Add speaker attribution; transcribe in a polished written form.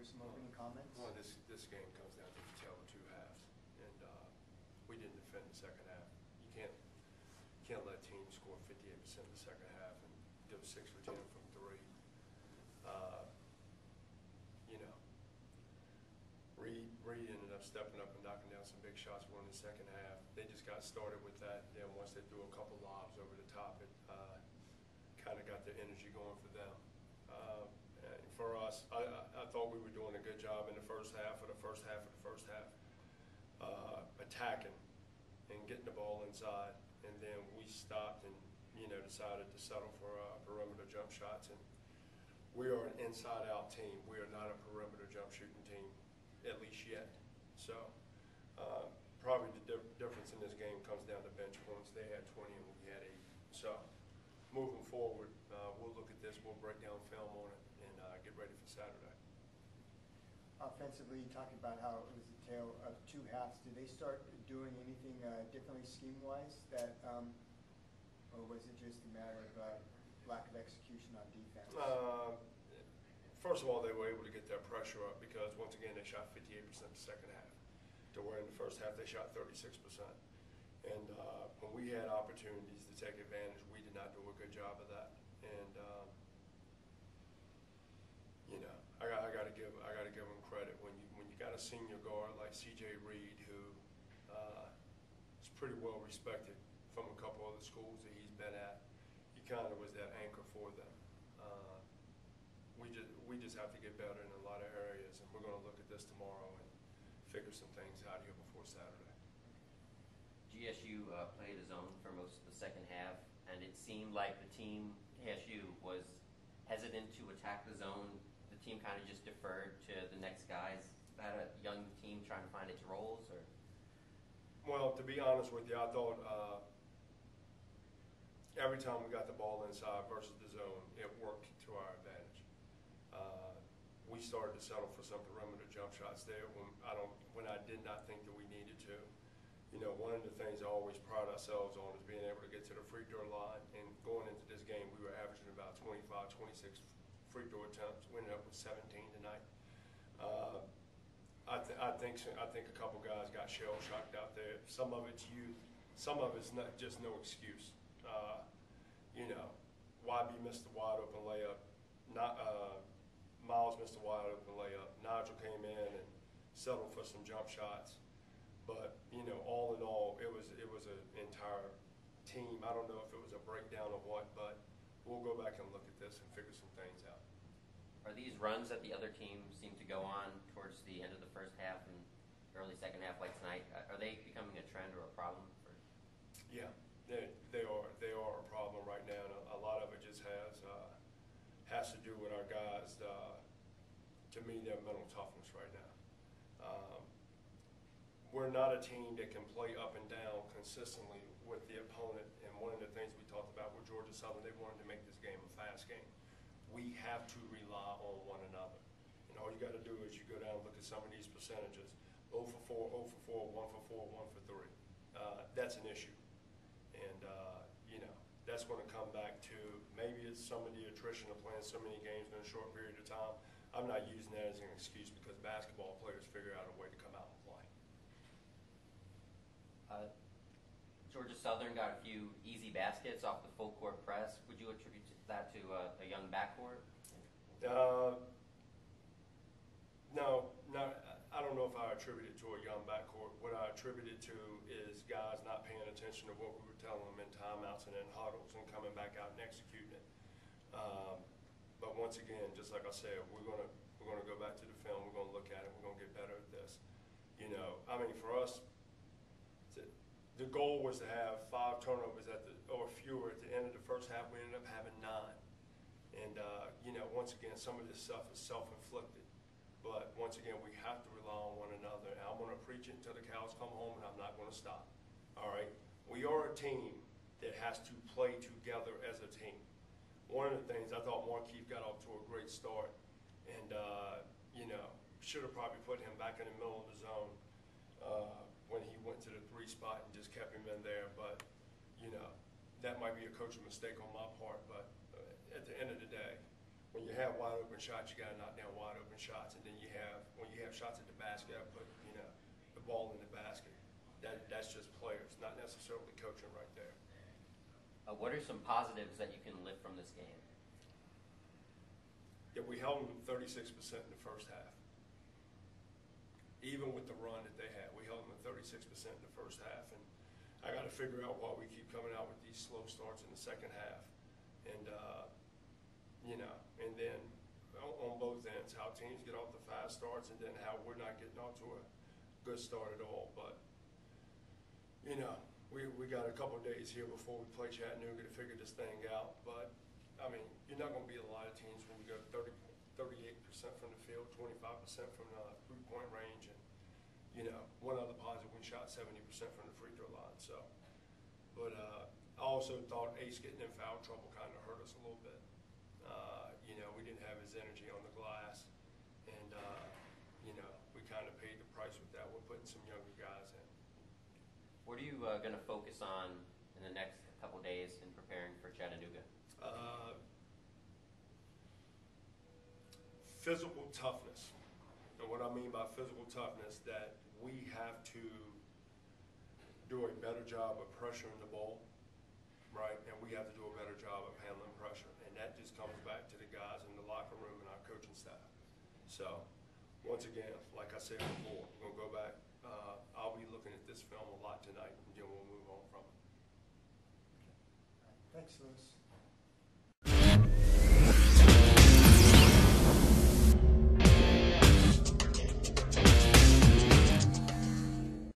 Speaker 1: some opening comments?
Speaker 2: Well, this game comes down to the tale of two halves, and we didn't defend the second half. You can't let teams score 58% in the second half and go 6 for 10 from 3. You know, Reed ended up stepping up and knocking down some big shots for in the second half. They just got started with that. Then once they threw a couple lobs over the top, it kind of got their energy going for them. And for us, I thought we were doing a good job in the first half attacking and getting the ball inside. And then we stopped and, you know, decided to settle for perimeter jump shots. And we are an inside-out team. We are not a perimeter jump shooting team, at least yet. So probably the difference in this game comes down to bench points. They had 20 and we had 8. So moving forward, we'll look at this, we'll break down film on it, and get ready for Saturday.
Speaker 1: Offensively, you talked about how it was a tale of two halves. Did they start doing anything differently scheme-wise, that, or was it just a matter of lack of execution on defense?
Speaker 2: First of all, they were able to get their pressure up because, once again, they shot 58% the second half, to where in the first half they shot 36%. And when we had opportunities to take advantage, we did not do a good job of that. And you know, I got to give him credit when you got a senior guard like C.J. Reed, who is pretty well respected from a couple other schools that he's been at. He kind of was that anchor for them. We just have to get better in a lot of areas, and we're going to look at this tomorrow and figure some things out here before Saturday.
Speaker 3: GSU played a zone for most of the second half, and it seemed like the team, KSU, was hesitant to attack the zone. The team kind of just deferred to the next guys. Had a young team trying to find its roles, or?
Speaker 2: Well, to be honest with you, I thought every time we got the ball inside versus the zone, it worked to our advantage. We started to settle for some perimeter jump shots there when I did not think that we needed to. You know, one of the things I always pride ourselves on is being able to get to the free throw line. And going into this game, we were averaging about 25, 26 free throw attempts. We ended up with 17 tonight. I think a couple guys got shell shocked out there. Some of it's youth. Some of it's not, just no excuse. You know, YB missed the wide open layup. Miles missed the wide open layup. Nigel came in and settled for some jump shots. But, you know, all in all, it was an entire team. I don't know if it was a breakdown of what, but we'll go back and look at this and figure some things out.
Speaker 3: Are these runs that the other team seem to go on towards the end of the first half and early second half, like tonight, are they becoming a trend or a problem?
Speaker 2: Yeah, they are a problem right now, and a lot of it just has to do with our guys. To me, their mental toughness right now. We're not a team that can play up and down consistently with the opponent. And one of the things we talked about with Georgia Southern, they wanted to make this game a fast game. We have to rely on one another. And all you got to do is you go down and look at some of these percentages. 0 for 4, 0 for 4, 1 for 4, 1 for 3. That's an issue. And, you know, that's going to come back to maybe it's some of the attrition of playing so many games in a short period of time. I'm not using that as an excuse because basketball players figure out a way to come out and play.
Speaker 3: Georgia Southern got a few easy baskets off the full court press. Would you attribute that to a young backcourt?
Speaker 2: No, I don't know if I attribute it to a young backcourt. What I attribute it to is guys not paying attention to what we were telling them in timeouts and in huddles and coming back out and executing it. But once again, just like I said, we're gonna go back to the film. We're gonna look at it. We're gonna get better at this. You know, I mean, for us, the goal was to have 5 turnovers or fewer at the end of the first half. We ended up having 9. And you know, once again, some of this stuff is self-inflicted. But once again, we have to rely on one another. And I'm going to preach it until the cows come home, and I'm not going to stop. All right? We are a team that has to play together as a team. One of the things, I thought Markeith got off to a great start. And, you know, should have probably put him back in the middle of the zone when he went to the 3 spot and just kept him in there. But, you know, that might be a coaching mistake on my part. But at the end of the day, when you have wide open shots, you got to knock down wide open shots, and then you have shots at the basket, I put, the ball in the basket. That's just players, not necessarily coaching right there.
Speaker 3: What are some positives that you can lift from this game?
Speaker 2: Yeah, we held them 36% in the first half. Even with the run that they had, we held them at 36% in the first half. And I got to figure out why we keep coming out with these slow starts in the second half. And, and then on both ends, how teams get off the fast starts and then how we're not getting off to a good start at all. But, we got a couple of days here before we play Chattanooga to figure this thing out. But, I mean, you're not going to beat a lot of teams when we go 38% from the field, 25% from the three-point range. And, one other positive, we shot 70% from the free throw line. So, but I also thought Ace getting in foul trouble kind of hurt us a little bit. We didn't have his energy on the glass. And, we kind of paid the price with that. We're putting some younger guys in.
Speaker 3: What are you going to focus on in the next couple days in preparing for Chattanooga?
Speaker 2: Physical toughness. And what I mean by physical toughness, that we have to do a better job of pressuring the ball, right? And we have to do a better job of handling pressure. And that just comes back to the guys in the locker room and our coaching staff. So, once again, like I said before, we're going to go back. I'll be looking at this film a lot tonight, and then we'll move on from it.
Speaker 1: Thanks, Louis.